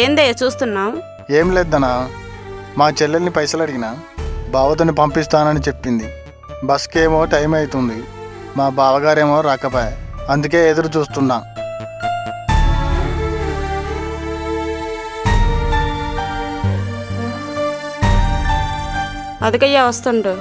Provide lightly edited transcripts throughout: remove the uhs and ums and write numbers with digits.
ఏందే చూస్తున్నావు? ఏం లేదన్నా, మా చెల్లెల్ని పైసలు అడిగినా బావతోని పంపిస్తానని చెప్పింది. బస్కేమో టైం అవుతుంది, మా బావగారేమో రాకపోయా, అందుకే ఎదురు చూస్తున్నా. అదికయ్యా వస్తుండు.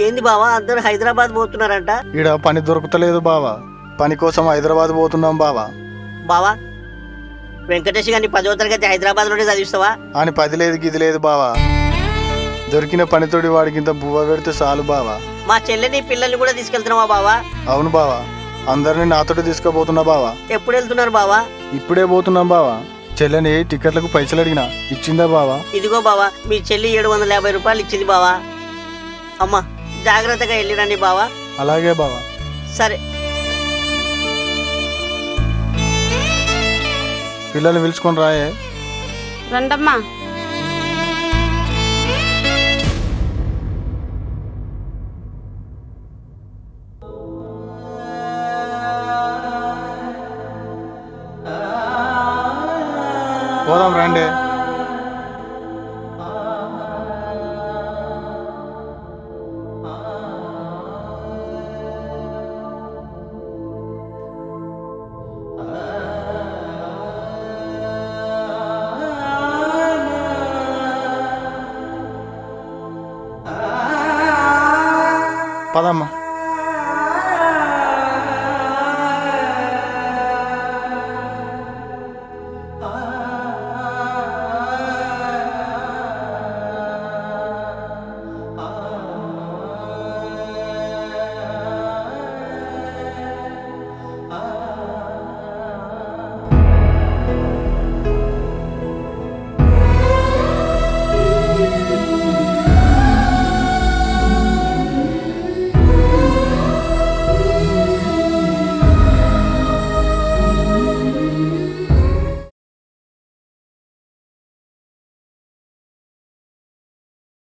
ఏంది బావా అందరు హైదరాబాద్ పోతున్నారంట? ఈడ పని దొరుకుతలేదు బావా, పని కోసం హైదరాబాద్ పోతున్నాం బావా. బావా వెంకటేష్ గారిని 10వ తరగతి హైదరాబాద్ లోనే చదివిస్తావా అని 10 లేదు గిది లేదు బావా, దొరికిన పనితోడి వాడికింత బువ్వ పెడితే చాలు బావా. మా చెల్లెని పిల్లల్ని కూడా తీసుకెళ్తున్నావా బావా? అవును బావా, అందరినీ నాతోటి తీసుకుపోతున్నా బావా. ఎప్పుడు వెళ్తున్నారు బావా? ఇప్పుడే పోతున్నాం బావా. చెల్లెని టికెట్లకు పైసలు అడిగినా ఇచ్చిందా బావా? ఇదిగో బావా మీ చెల్లి 750 రూపాయలు ఇచ్చింది బావా. అమ్మా జాగ్రత్తగా వెళ్ళిరండి బావా. అలాగే బావా. సరే పిల్లల్ని పిలుచుకొని రాయే. రండమ్మా. పోదాం రండి. పదమ్మా.